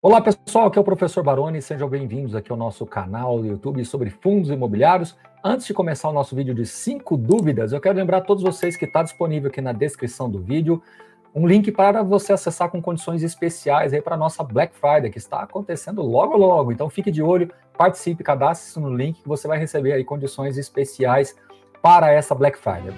Olá pessoal, aqui é o professor Baroni, sejam bem-vindos aqui ao nosso canal do YouTube sobre fundos imobiliários. Antes de começar o nosso vídeo de 5 dúvidas, eu quero lembrar a todos vocês que está disponível aqui na descrição do vídeo um link para você acessar com condições especiais aí para a nossa Black Friday, que está acontecendo logo logo. Então fique de olho, participe, cadastre-se no link que você vai receber aí condições especiais para essa Black Friday.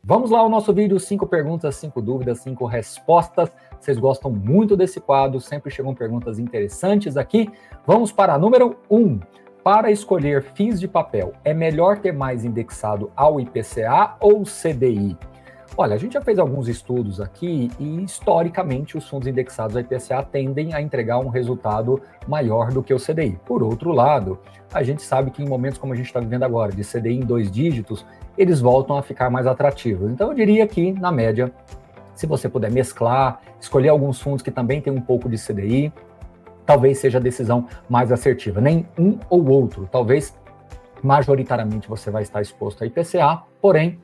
Vamos lá ao nosso vídeo, 5 perguntas, 5 dúvidas, 5 respostas. Vocês gostam muito desse quadro, sempre chegam perguntas interessantes aqui. Vamos para a número 1. Para escolher FIIs de papel, é melhor ter mais indexado ao IPCA ou CDI? Olha, a gente já fez alguns estudos aqui e, historicamente, os fundos indexados ao IPCA tendem a entregar um resultado maior do que o CDI. Por outro lado, a gente sabe que em momentos como a gente está vivendo agora, de CDI em 2 dígitos, eles voltam a ficar mais atrativos. Então, eu diria que, na média, se você puder mesclar, escolher alguns fundos que também têm um pouco de CDI, talvez seja a decisão mais assertiva. Nem um ou outro, talvez, majoritariamente, você vai estar exposto a IPCA, porém,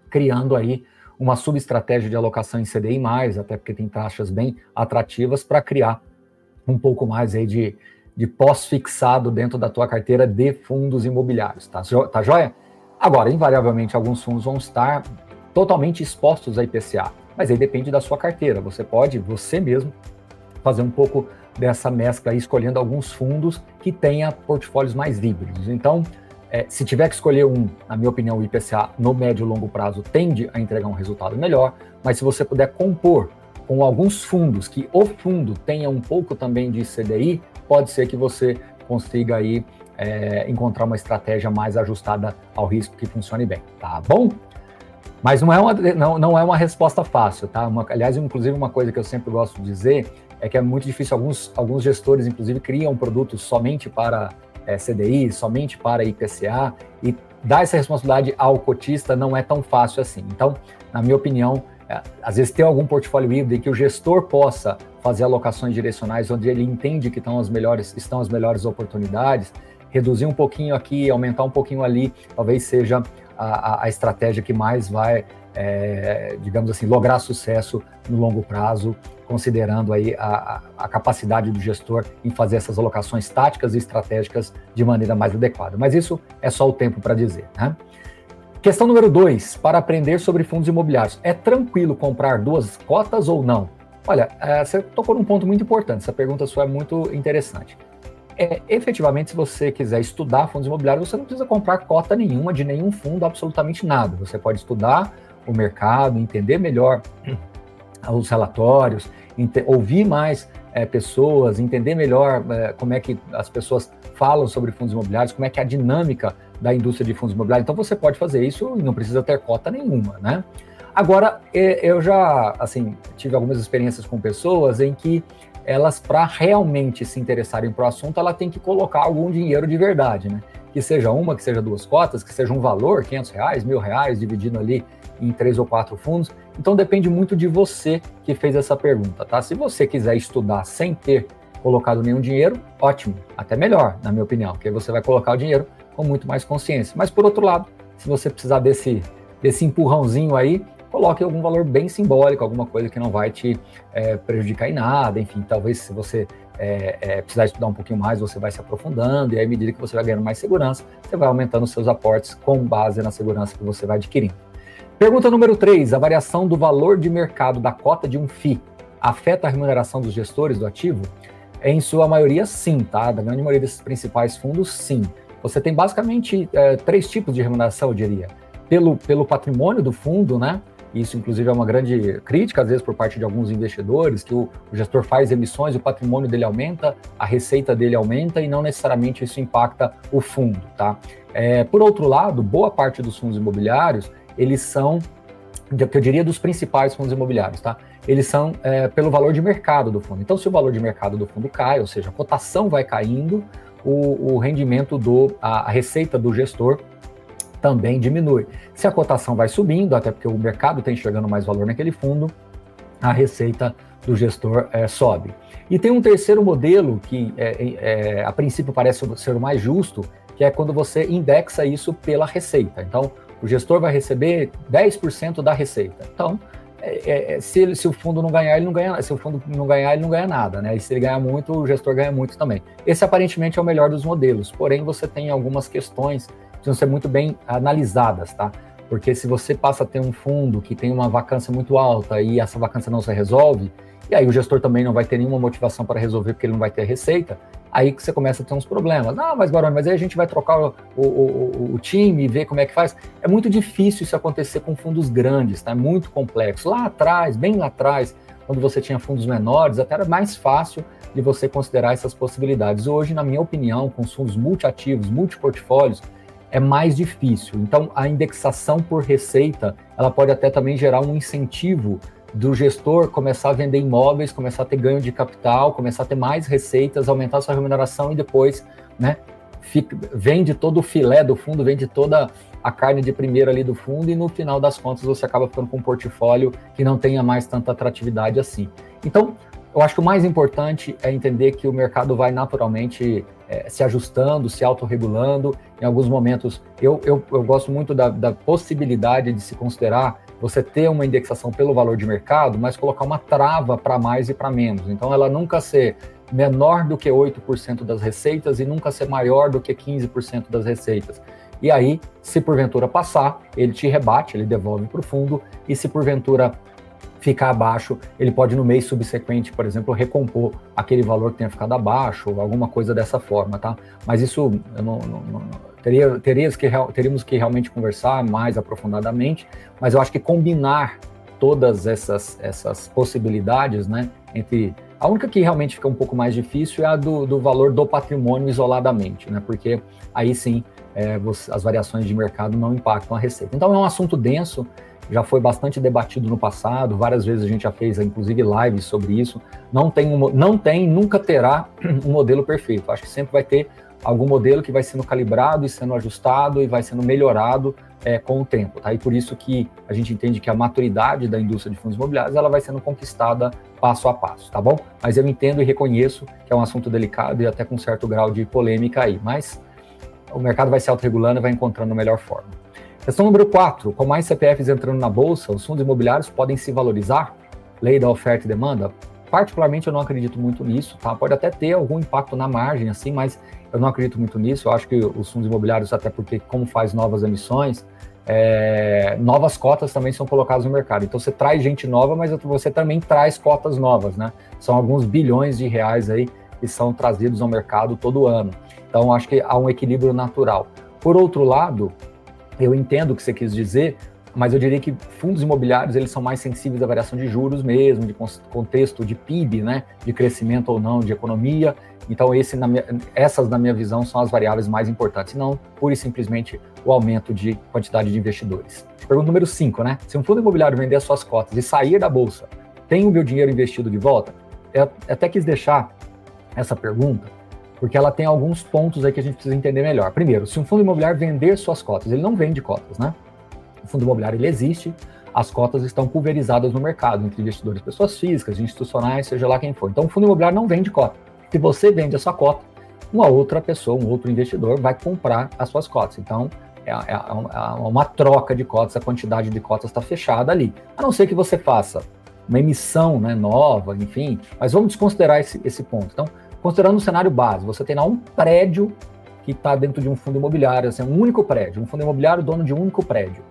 criando aí uma subestratégia de alocação em CDI+, até porque tem taxas bem atrativas para criar um pouco mais aí de pós-fixado dentro da tua carteira de fundos imobiliários, tá joia? Agora, invariavelmente, alguns fundos vão estar totalmente expostos a IPCA, mas aí depende da sua carteira. Você pode, você mesmo, fazer um pouco dessa mescla aí, escolhendo alguns fundos que tenha portfólios mais híbridos. Então, se tiver que escolher um, na minha opinião, o IPCA no médio e longo prazo tende a entregar um resultado melhor, mas se você puder compor com alguns fundos que o fundo tenha um pouco também de CDI, pode ser que você consiga aí encontrar uma estratégia mais ajustada ao risco que funcione bem, tá bom? Mas não é uma resposta fácil, tá? Aliás, inclusive, uma coisa que eu sempre gosto de dizer é que é muito difícil, alguns gestores, inclusive, criam produtos somente para CDI, somente para IPCA, e dar essa responsabilidade ao cotista não é tão fácil assim. Então, na minha opinião, às vezes ter algum portfólio híbrido em que o gestor possa fazer alocações direcionais onde ele entende que estão as melhores oportunidades, reduzir um pouquinho aqui, aumentar um pouquinho ali, talvez seja a estratégia que mais vai, digamos assim, lograr sucesso no longo prazo, considerando aí a capacidade do gestor em fazer essas alocações táticas e estratégicas de maneira mais adequada. Mas isso é só o tempo para dizer, né? Questão número 2, para aprender sobre fundos imobiliários. É tranquilo comprar 2 cotas ou não? Olha, você tocou num ponto muito importante, essa pergunta sua é muito interessante. Efetivamente, se você quiser estudar fundos imobiliários, você não precisa comprar cota nenhuma de nenhum fundo, absolutamente nada. Você pode estudar o mercado, entender melhor os relatórios, ouvir mais pessoas, entender melhor como é que as pessoas falam sobre fundos imobiliários, como é que é a dinâmica da indústria de fundos imobiliários. Então você pode fazer isso e não precisa ter cota nenhuma, né? Agora, eu já, assim, tive algumas experiências com pessoas em que elas, para realmente se interessarem para o assunto, ela tem que colocar algum dinheiro de verdade, né? Que seja 2 cotas, que seja um valor, R$500, R$1.000, dividindo ali em 3 ou 4 fundos. Então depende muito de você que fez essa pergunta, tá? Se você quiser estudar sem ter colocado nenhum dinheiro, ótimo, até melhor, na minha opinião, porque aí você vai colocar o dinheiro com muito mais consciência. Mas por outro lado, se você precisar desse empurrãozinho aí, coloque algum valor bem simbólico, alguma coisa que não vai te prejudicar em nada, enfim, talvez se você precisar estudar um pouquinho mais, você vai se aprofundando, e aí à medida que você vai ganhando mais segurança, você vai aumentando os seus aportes com base na segurança que você vai adquirindo. Pergunta número 3, a variação do valor de mercado da cota de um FII afeta a remuneração dos gestores do ativo? Em sua maioria, sim, tá? Da grande maioria desses principais fundos, sim. Você tem basicamente 3 tipos de remuneração, eu diria. Pelo patrimônio do fundo, né? Isso, inclusive, é uma grande crítica, às vezes, por parte de alguns investidores, que o gestor faz emissões, o patrimônio dele aumenta, a receita dele aumenta e não necessariamente isso impacta o fundo, tá? Por outro lado, boa parte dos fundos imobiliários, eles são, que eu diria dos principais fundos imobiliários, tá? Eles são pelo valor de mercado do fundo. Então, se o valor de mercado do fundo cai, ou seja, a cotação vai caindo, o rendimento a receita do gestor também diminui. Se a cotação vai subindo, até porque o mercado está enxergando mais valor naquele fundo, a receita do gestor sobe. E tem um terceiro modelo que, a princípio, parece ser o mais justo, que é quando você indexa isso pela receita. Então, o gestor vai receber 10% da receita. Então, se o fundo não ganhar, ele não ganha. Se o fundo não ganhar, ele não ganha nada, né? E se ele ganhar muito, o gestor ganha muito também. Esse aparentemente é o melhor dos modelos, porém você tem algumas questões que precisam ser muito bem analisadas, tá? Porque se você passa a ter um fundo que tem uma vacância muito alta e essa vacância não se resolve, e aí o gestor também não vai ter nenhuma motivação para resolver porque ele não vai ter receita, aí que você começa a ter uns problemas. Ah, mas Baroni, mas aí a gente vai trocar o time e ver como é que faz. É muito difícil isso acontecer com fundos grandes, tá? É muito complexo. Lá atrás, bem lá atrás, quando você tinha fundos menores, até era mais fácil de você considerar essas possibilidades. Hoje, na minha opinião, com os fundos multiativos, multiportfólios, é mais difícil. Então, a indexação por receita, ela pode até também gerar um incentivo do gestor começar a vender imóveis, começar a ter ganho de capital, começar a ter mais receitas, aumentar sua remuneração e depois, né, vende todo o filé do fundo, vende toda a carne de primeira ali do fundo e no final das contas você acaba ficando com um portfólio que não tenha mais tanta atratividade assim. Então, eu acho que o mais importante é entender que o mercado vai naturalmente se ajustando, se autorregulando. Em alguns momentos, eu gosto muito da possibilidade de se considerar você ter uma indexação pelo valor de mercado, mas colocar uma trava para mais e para menos. Então, ela nunca ser menor do que 8% das receitas e nunca ser maior do que 15% das receitas. E aí, se porventura passar, ele te rebate, ele devolve para o fundo, e se porventura ficar abaixo, ele pode no mês subsequente, por exemplo, recompor aquele valor que tenha ficado abaixo, ou alguma coisa dessa forma, tá? Mas isso eu teríamos que realmente conversar mais aprofundadamente, mas eu acho que combinar todas essas possibilidades, né, a única que realmente fica um pouco mais difícil é a do valor do patrimônio isoladamente, né, porque aí sim as variações de mercado não impactam a receita. Então é um assunto denso, já foi bastante debatido no passado, várias vezes a gente já fez, inclusive, lives sobre isso. Nunca terá um modelo perfeito. Acho que sempre vai ter algum modelo que vai sendo calibrado e sendo ajustado e vai sendo melhorado com o tempo, tá? E por isso que a gente entende que a maturidade da indústria de fundos imobiliários, ela vai sendo conquistada passo a passo, tá bom? Mas eu entendo e reconheço que é um assunto delicado e até com certo grau de polêmica aí, mas o mercado vai se autorregulando e vai encontrando a melhor forma. Questão número 4, com mais CPFs entrando na Bolsa, os fundos imobiliários podem se valorizar? Lei da oferta e demanda? Particularmente, eu não acredito muito nisso, tá? Pode até ter algum impacto na margem, assim, mas eu não acredito muito nisso. Eu acho que os fundos imobiliários, até porque como faz novas emissões, novas cotas também são colocadas no mercado. Então, você traz gente nova, mas você também traz cotas novas, né? São alguns bilhões de reais aí que são trazidos ao mercado todo ano. Então, acho que há um equilíbrio natural. Por outro lado, eu entendo o que você quis dizer, mas eu diria que fundos imobiliários, eles são mais sensíveis à variação de juros mesmo, de contexto de PIB, né, de crescimento ou não de economia. Então, essas, na minha visão, são as variáveis mais importantes, não pura e simplesmente o aumento de quantidade de investidores. Pergunta número 5, né? Se um fundo imobiliário vender as suas cotas e sair da Bolsa, tem o meu dinheiro investido de volta? Eu até quis deixar essa pergunta, porque ela tem alguns pontos aí que a gente precisa entender melhor. Primeiro, se um fundo imobiliário vender suas cotas, ele não vende cotas, né? O fundo imobiliário, ele existe, as cotas estão pulverizadas no mercado, entre investidores, pessoas físicas, institucionais, seja lá quem for. Então, o fundo imobiliário não vende cota. Se você vende a sua cota, uma outra pessoa, um outro investidor vai comprar as suas cotas. Então, é uma troca de cotas, a quantidade de cotas está fechada ali. A não ser que você faça uma emissão, né, nova, enfim, mas vamos desconsiderar esse ponto. Então, considerando um cenário base, você tem lá um prédio que está dentro de um fundo imobiliário, assim, um único prédio, um fundo imobiliário dono de um único prédio.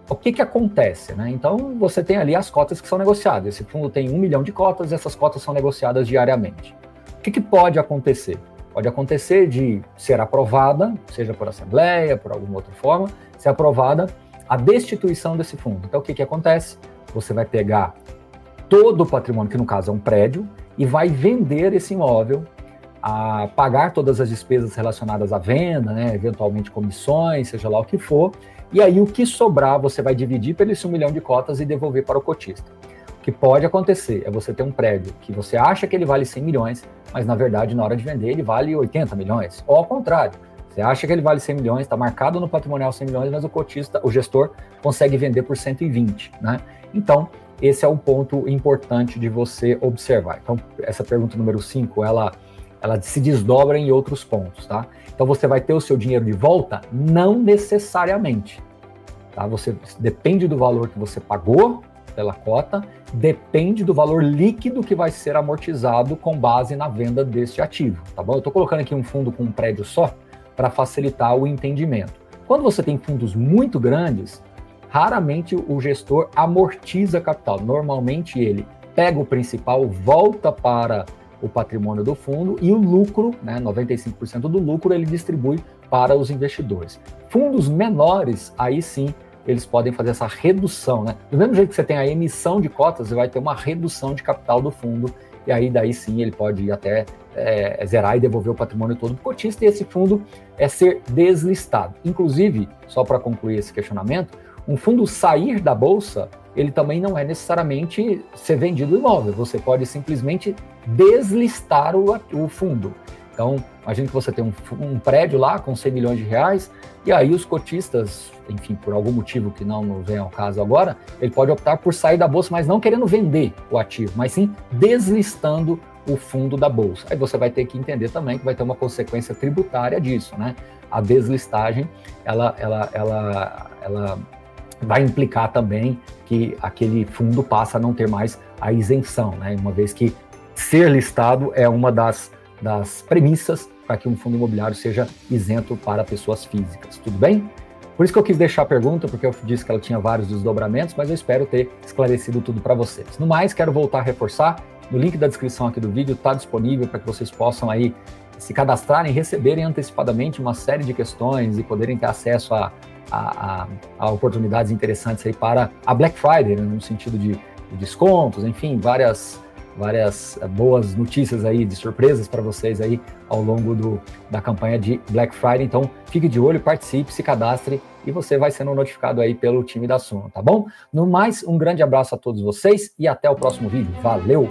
O que acontece, né? Então, você tem ali as cotas que são negociadas. Esse fundo tem 1 milhão de cotas e essas cotas são negociadas diariamente. O que pode acontecer? Pode acontecer de ser aprovada, seja por assembleia, por alguma outra forma, ser aprovada a destituição desse fundo. Então, o que acontece? Você vai pegar todo o patrimônio, que no caso é um prédio, e vai vender esse imóvel, a pagar todas as despesas relacionadas à venda, né, eventualmente comissões, seja lá o que for, e aí o que sobrar você vai dividir pelo esse 1 milhão de cotas e devolver para o cotista. O que pode acontecer é você ter um prédio que você acha que ele vale 100 milhões, mas na verdade na hora de vender ele vale 80 milhões, ou ao contrário, você acha que ele vale 100 milhões, está marcado no patrimonial 100 milhões, mas o gestor consegue vender por 120, né? Então, esse é um ponto importante de você observar. Então, essa pergunta número 5, ela se desdobra em outros pontos, tá? Então, você vai ter o seu dinheiro de volta? Não necessariamente. tá? Você depende do valor que você pagou pela cota, depende do valor líquido que vai ser amortizado com base na venda deste ativo, tá bom? Eu estou colocando aqui um fundo com um prédio só para facilitar o entendimento. Quando você tem fundos muito grandes, raramente o gestor amortiza capital. Normalmente ele pega o principal, volta para o patrimônio do fundo e o lucro, né, 95% do lucro, ele distribui para os investidores. Fundos menores, aí sim, eles podem fazer essa redução, né? Do mesmo jeito que você tem a emissão de cotas, você vai ter uma redução de capital do fundo, e aí daí sim ele pode ir até zerar e devolver o patrimônio todo do cotista, e esse fundo é ser deslistado. Inclusive, só para concluir esse questionamento, um fundo sair da bolsa, ele também não é necessariamente ser vendido o imóvel, você pode simplesmente deslistar o fundo. Então, imagine que você tem um prédio lá com 100 milhões de reais, e aí os cotistas, enfim, por algum motivo que não vem ao caso agora, ele pode optar por sair da bolsa, mas não querendo vender o ativo, mas sim deslistando o fundo da bolsa. Aí você vai ter que entender também que vai ter uma consequência tributária disso, né? A deslistagem, ela vai implicar também que aquele fundo passa a não ter mais a isenção, né? Uma vez que ser listado é uma das premissas para que um fundo imobiliário seja isento para pessoas físicas, tudo bem? Por isso que eu quis deixar a pergunta, porque eu disse que ela tinha vários desdobramentos, mas eu espero ter esclarecido tudo para vocês. No mais, quero voltar a reforçar, no link da descrição aqui do vídeo está disponível para que vocês possam aí se cadastrarem, receberem antecipadamente uma série de questões e poderem ter acesso a oportunidades interessantes aí para a Black Friday, né, no sentido de descontos, enfim, várias boas notícias aí, de surpresas para vocês aí ao longo da campanha de Black Friday. Então, fique de olho, participe, se cadastre e você vai sendo notificado aí pelo time da Suno, tá bom? No mais, um grande abraço a todos vocês e até o próximo vídeo. Valeu!